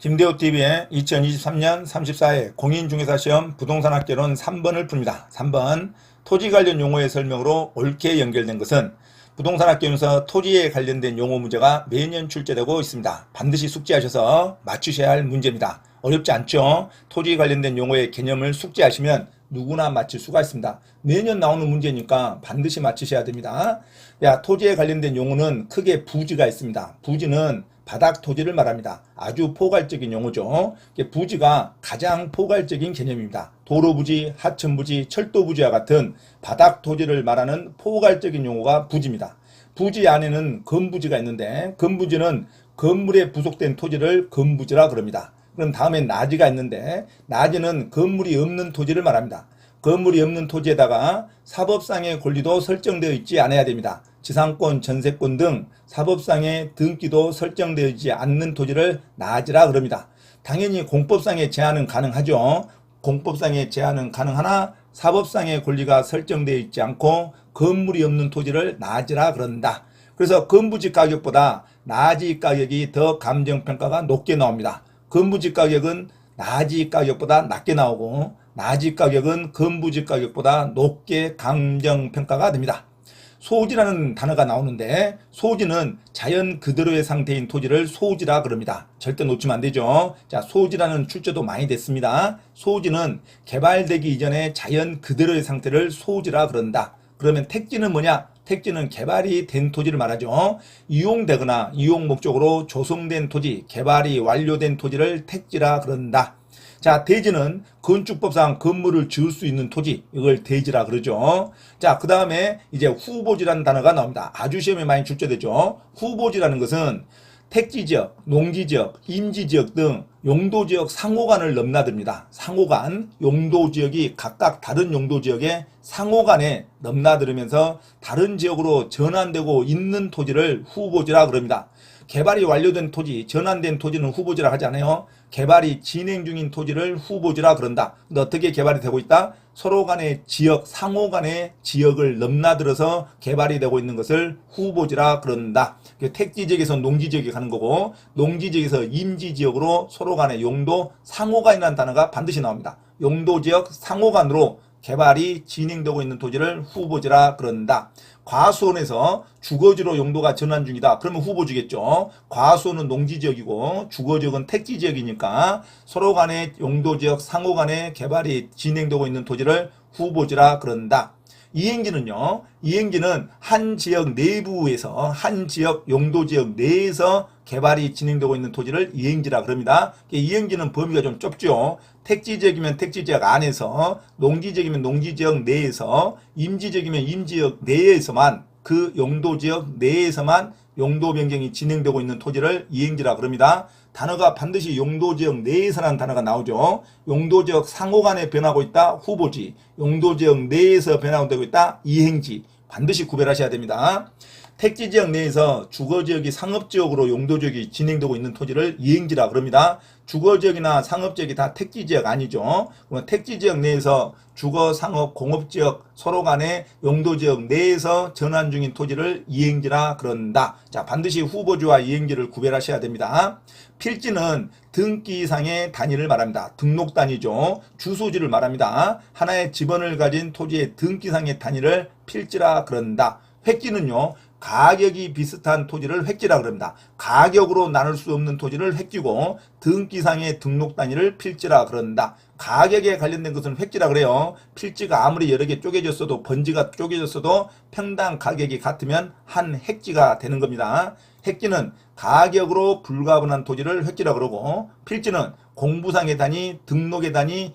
김대호TV의 2023년 34회 공인중개사시험 부동산학개론 3번을 풉니다. 3번 토지 관련 용어의 설명으로 옳게 연결된 것은 부동산학개론에서 토지에 관련된 용어 문제가 매년 출제되고 있습니다. 반드시 숙지하셔서 맞추셔야 할 문제입니다. 어렵지 않죠? 토지 관련된 용어의 개념을 숙지하시면 누구나 맞힐 수가 있습니다. 매년 나오는 문제니까 반드시 맞추셔야 됩니다. 토지에 관련된 용어는 크게 부지가 있습니다. 부지는 바닥 토지를 말합니다. 아주 포괄적인 용어죠. 부지가 가장 포괄적인 개념입니다. 도로부지, 하천부지, 철도부지와 같은 바닥 토지를 말하는 포괄적인 용어가 부지입니다. 부지 안에는 건부지가 있는데 건부지는 건물에 부속된 토지를 건부지라 그럽니다. 그럼 다음에 나지가 있는데 나지는 건물이 없는 토지를 말합니다. 건물이 없는 토지에다가 사법상의 권리도 설정되어 있지 않아야 됩니다. 지상권, 전세권 등 사법상의 등기도 설정되어 있지 않는 토지를 나지라 그럽니다. 당연히 공법상의 제한은 가능하죠. 공법상의 제한은 가능하나 사법상의 권리가 설정되어 있지 않고 건물이 없는 토지를 나지라 그런다. 그래서 건부지 가격보다 나지 가격이 더 감정평가가 높게 나옵니다. 건부지 가격은 나지 가격보다 낮게 나오고 나지 가격은 건부지 가격보다 높게 감정평가가 됩니다. 소지라는 단어가 나오는데 소지는 자연 그대로의 상태인 토지를 소지라 그럽니다. 절대 놓치면 안 되죠. 자, 소지라는 출제도 많이 됐습니다. 소지는 개발되기 이전에 자연 그대로의 상태를 소지라 그런다. 그러면 택지는 뭐냐? 택지는 개발이 된 토지를 말하죠. 이용되거나 이용 목적으로 조성된 토지, 개발이 완료된 토지를 택지라 그런다. 자, 대지는 건축법상 건물을 지을 수 있는 토지, 이걸 대지라 그러죠. 자, 그 다음에 이제 후보지라는 단어가 나옵니다. 아주 시험에 많이 출제되죠. 후보지라는 것은 택지지역, 농지지역, 임지지역 등 용도지역 상호간을 넘나듭니다. 상호간, 용도지역이 각각 다른 용도지역에 상호간에 넘나들으면서 다른 지역으로 전환되고 있는 토지를 후보지라 그럽니다. 개발이 완료된 토지, 전환된 토지는 후보지라 하지 않아요. 개발이 진행 중인 토지를 후보지라 그런다. 근데 어떻게 개발이 되고 있다? 서로 간의 지역, 상호 간의 지역을 넘나들어서 개발이 되고 있는 것을 후보지라 그런다. 택지지역에서 농지지역이 가는 거고 농지지역에서 임지지역으로 서로 간의 용도, 상호간이라는 단어가 반드시 나옵니다. 용도지역, 상호간으로 개발이 진행되고 있는 토지를 후보지라 그런다. 과수원에서 주거지로 용도가 전환 중이다. 그러면 후보지겠죠. 과수원은 농지지역이고 주거지역은 택지지역이니까 서로 간의 용도지역, 상호 간의 개발이 진행되고 있는 토지를 후보지라 그런다. 이행지는요. 이행지는 한 지역 내부에서 한 지역 용도지역 내에서 개발이 진행되고 있는 토지를 이행지라 그럽니다. 이행지는 범위가 좀 좁죠. 택지지역이면 택지지역 안에서, 농지지역이면 농지지역 내에서, 임지지역이면 임지역 내에서만, 그 용도지역 내에서만 용도 변경이 진행되고 있는 토지를 이행지라 그럽니다. 단어가 반드시 용도지역 내에서라는 단어가 나오죠. 용도지역 상호간에 변하고 있다, 후보지. 용도지역 내에서 변화되고 있다, 이행지. 반드시 구별하셔야 됩니다. 택지지역 내에서 주거지역이 상업지역으로 용도지역이 진행되고 있는 토지를 이행지라 그럽니다. 주거지역이나 상업지역이 다 택지지역 아니죠. 그러면 택지지역 내에서 주거, 상업, 공업지역 서로 간의 용도지역 내에서 전환 중인 토지를 이행지라 그런다. 자, 반드시 후보지와 이행지를 구별하셔야 됩니다. 필지는 등기상의 단위를 말합니다. 등록 단위죠. 주소지를 말합니다. 하나의 지번을 가진 토지의 등기상의 단위를 필지라 그런다. 획지는요. 가격이 비슷한 토지를 획지라 그럽니다. 가격으로 나눌 수 없는 토지를 획지고 등기상의 등록 단위를 필지라 그런다. 가격에 관련된 것은 획지라 그래요. 필지가 아무리 여러 개 쪼개졌어도 번지가 쪼개졌어도 평당 가격이 같으면 한 획지가 되는 겁니다. 획지는 가격으로 불가분한 토지를 획지라 그러고 필지는 공부상의 단위, 등록의 단위,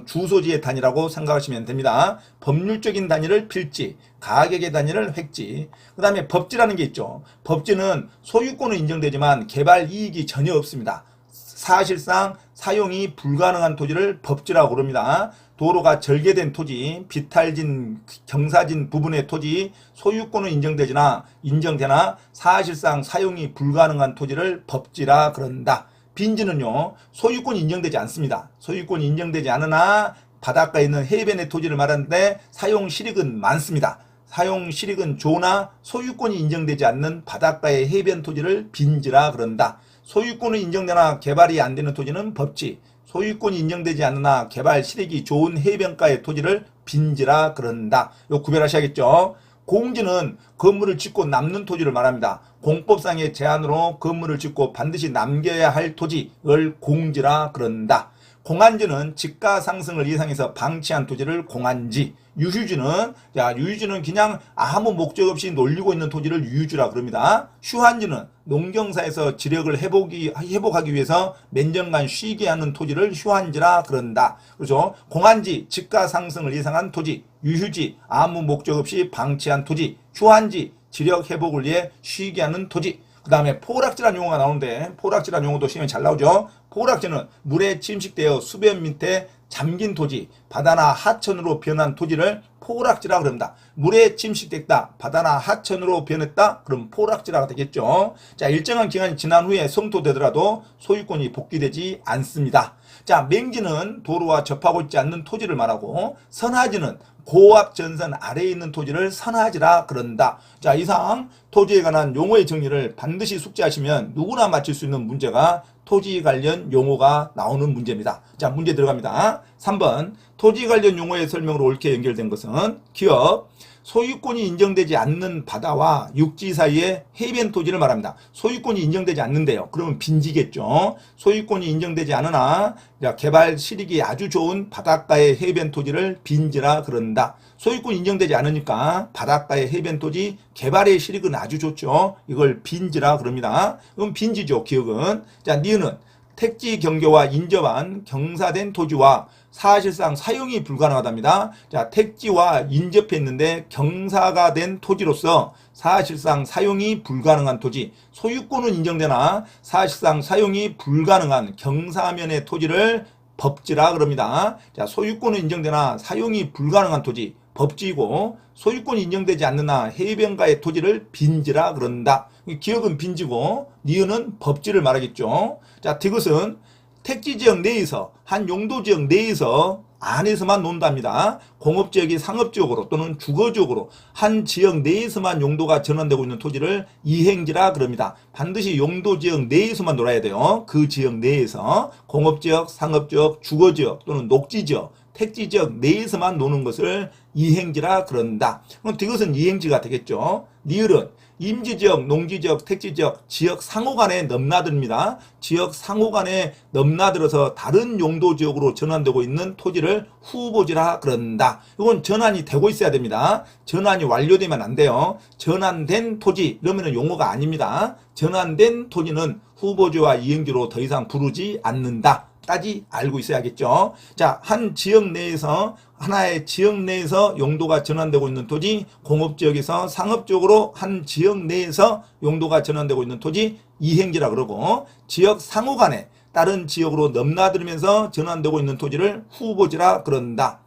주소지의 단위라고 생각하시면 됩니다. 법률적인 단위를 필지, 가격의 단위를 획지. 그 다음에 법지라는 게 있죠. 법지는 소유권은 인정되지만 개발 이익이 전혀 없습니다. 사실상 사용이 불가능한 토지를 법지라고 그럽니다. 도로가 절개된 토지, 비탈진, 경사진 부분의 토지, 소유권은 인정되나 사실상 사용이 불가능한 토지를 법지라 그런다. 빈지는요, 소유권이 인정되지 않습니다. 소유권이 인정되지 않으나 바닷가에 있는 해변의 토지를 말하는데 사용 실익은 많습니다. 사용 실익은 좋으나 소유권이 인정되지 않는 바닷가의 해변 토지를 빈지라 그런다. 소유권이 인정되나 개발이 안 되는 토지는 법지, 소유권이 인정되지 않으나 개발 실익이 좋은 해변가의 토지를 빈지라 그런다. 요 구별하셔야겠죠. 공지는 건물을 짓고 남는 토지를 말합니다. 공법상의 제한으로 건물을 짓고 반드시 남겨야 할 토지를 공지라 그런다. 공한지는 지가 상승을 예상해서 방치한 토지를 공한지, 유휴지는 그냥 아무 목적 없이 놀리고 있는 토지를 유휴지라 그럽니다. 휴한지는 농경사에서 지력을 회복하기 위해서 몇 년간 쉬게 하는 토지를 휴한지라 그런다. 그렇죠? 공한지, 지가 상승을 예상한 토지, 유휴지, 아무 목적 없이 방치한 토지, 휴한지, 지력 회복을 위해 쉬게 하는 토지. 그 다음에 포락지라는 용어가 나오는데, 포락지라는 용어도 시험에 잘 나오죠. 포락지는 물에 침식되어 수변 밑에 잠긴 토지, 바다나 하천으로 변한 토지를 포락지라 그럽니다. 물에 침식됐다, 바다나 하천으로 변했다, 그럼 포락지라가 되겠죠. 자, 일정한 기간이 지난 후에 성토되더라도 소유권이 복귀되지 않습니다. 자, 맹지는 도로와 접하고 있지 않는 토지를 말하고, 선하지는 고압 전선 아래에 있는 토지를 선하지라 그런다. 자, 이상 토지에 관한 용어의 정의를 반드시 숙지하시면 누구나 맞힐 수 있는 문제가 토지 관련 용어가 나오는 문제입니다. 자, 문제 들어갑니다. 3번 토지 관련 용어의 설명으로 옳게 연결된 것은 기업, 소유권이 인정되지 않는 바다와 육지 사이의 해변 토지를 말합니다. 소유권이 인정되지 않는데요. 그러면 빈지겠죠. 소유권이 인정되지 않으나 개발 실익이 아주 좋은 바닷가의 해변 토지를 빈지라 그런다. 소유권이 인정되지 않으니까 바닷가의 해변 토지 개발의 실익은 아주 좋죠. 이걸 빈지라 그럽니다. 그럼 빈지죠. 기억은. 자, 니은은 택지 경계와 인접한 경사된 토지와 사실상 사용이 불가능하답니다. 자, 택지와 인접했는데 경사가 된 토지로서 사실상 사용이 불가능한 토지, 소유권은 인정되나 사실상 사용이 불가능한 경사면의 토지를 법지라 그럽니다. 자, 소유권은 인정되나 사용이 불가능한 토지, 법지이고, 소유권이 인정되지 않느나 해변가의 토지를 빈지라 그런다. 기억은 빈지고 니은은 법지를 말하겠죠. 자, 디귿은 택지지역 내에서, 한 용도지역 내에서 안에서만 논답니다. 공업지역이 상업지역으로 또는 주거지역으로 한 지역 내에서만 용도가 전환되고 있는 토지를 이행지라 그럽니다. 반드시 용도지역 내에서만 놀아야 돼요. 그 지역 내에서 공업지역, 상업지역, 주거지역 또는 녹지지역, 택지지역 내에서만 노는 것을 이행지라 그런다. 그럼 이것은 이행지가 되겠죠. 니을은 임지지역, 농지지역, 택지지역, 지역 상호 간에 넘나듭니다. 지역 상호 간에 넘나들어서 다른 용도지역으로 전환되고 있는 토지를 후보지라 그런다. 이건 전환이 되고 있어야 됩니다. 전환이 완료되면 안 돼요. 전환된 토지, 이러면 용어가 아닙니다. 전환된 토지는 후보지와 이행지로 더 이상 부르지 않는다. 까지 알고 있어야겠죠. 자, 한 지역 내에서, 하나의 지역 내에서 용도가 전환되고 있는 토지, 공업지역에서 상업적으로 한 지역 내에서 용도가 전환되고 있는 토지, 이행지라 그러고, 지역 상호 간에 다른 지역으로 넘나들면서 전환되고 있는 토지를 후보지라 그런다.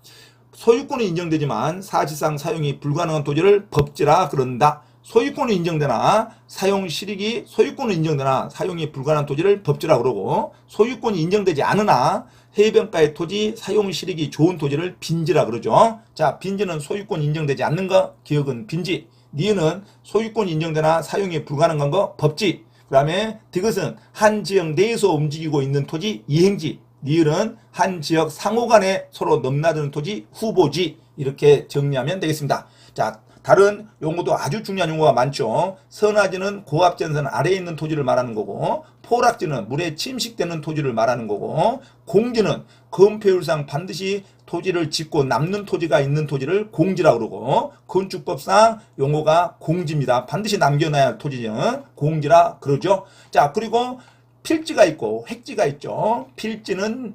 소유권은 인정되지만 사실상 사용이 불가능한 토지를 법지라 그런다. 소유권이 인정되나 소유권은 인정되나 사용이 불가능한 토지를 법지라 그러고, 소유권이 인정되지 않으나 해변가의 토지 사용 실익이 좋은 토지를 빈지라 그러죠. 자, 빈지는 소유권 인정되지 않는 거, 기억은 빈지. 니은은 소유권 인정되나 사용이 불가능한 거, 법지. 그 다음에 디귿은 한 지역 내에서 움직이고 있는 토지, 이행지. 니은은 한 지역 상호 간에 서로 넘나드는 토지, 후보지. 이렇게 정리하면 되겠습니다. 자, 다른 용어도 아주 중요한 용어가 많죠. 선하지는 고압전선 아래에 있는 토지를 말하는 거고, 포락지는 물에 침식되는 토지를 말하는 거고, 공지는 건폐율상 반드시 토지를 짓고 남는 토지가 있는 토지를 공지라고 그러고, 건축법상 용어가 공지입니다. 반드시 남겨놔야 할 토지는 공지라 그러죠. 자, 그리고 필지가 있고 획지가 있죠. 필지는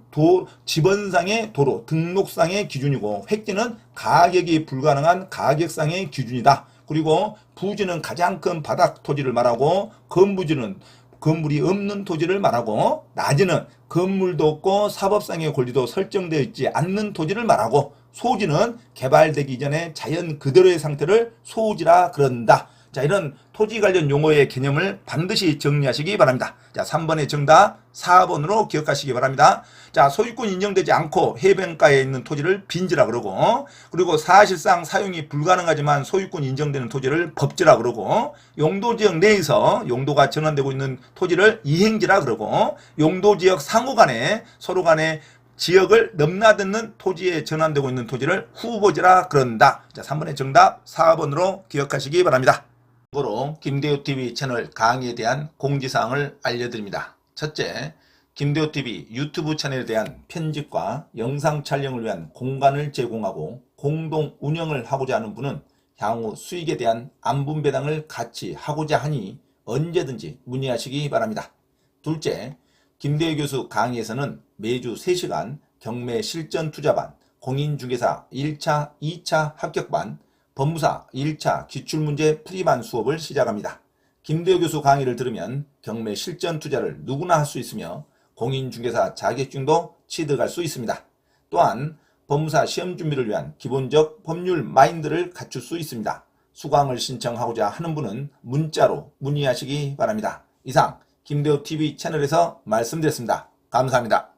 지번상의 도로, 등록상의 기준이고, 획지는 가격이 불가능한 가격상의 기준이다. 그리고 부지는 가장 큰 바닥 토지를 말하고, 건부지는 건물이 없는 토지를 말하고, 나지는 건물도 없고 사법상의 권리도 설정되어 있지 않는 토지를 말하고, 소지는 개발되기 전에 자연 그대로의 상태를 소지라 그런다. 자, 이런 토지 관련 용어의 개념을 반드시 정리하시기 바랍니다. 자, 3번의 정답 4번으로 기억하시기 바랍니다. 자, 소유권 인정되지 않고 해변가에 있는 토지를 빈지라 그러고, 그리고 사실상 사용이 불가능하지만 소유권 인정되는 토지를 법지라 그러고, 용도지역 내에서 용도가 전환되고 있는 토지를 이행지라 그러고, 용도지역 상호 간에 서로 간에 지역을 넘나드는 토지에 전환되고 있는 토지를 후보지라 그런다. 자, 3번의 정답 4번으로 기억하시기 바랍니다. 참고로 김대호TV 채널 강의에 대한 공지사항을 알려드립니다. 첫째, 김대호TV 유튜브 채널에 대한 편집과 영상 촬영을 위한 공간을 제공하고 공동 운영을 하고자 하는 분은 향후 수익에 대한 안분배당을 같이 하고자 하니 언제든지 문의하시기 바랍니다. 둘째, 김대호 교수 강의에서는 매주 3시간 경매 실전 투자반, 공인중개사 1차, 2차 합격반, 법무사 1차 기출문제 풀이반 수업을 시작합니다. 김대호 교수 강의를 들으면 경매 실전 투자를 누구나 할 수 있으며 공인중개사 자격증도 취득할 수 있습니다. 또한 법무사 시험 준비를 위한 기본적 법률 마인드를 갖출 수 있습니다. 수강을 신청하고자 하는 분은 문자로 문의하시기 바랍니다. 이상 김대호TV 채널에서 말씀드렸습니다. 감사합니다.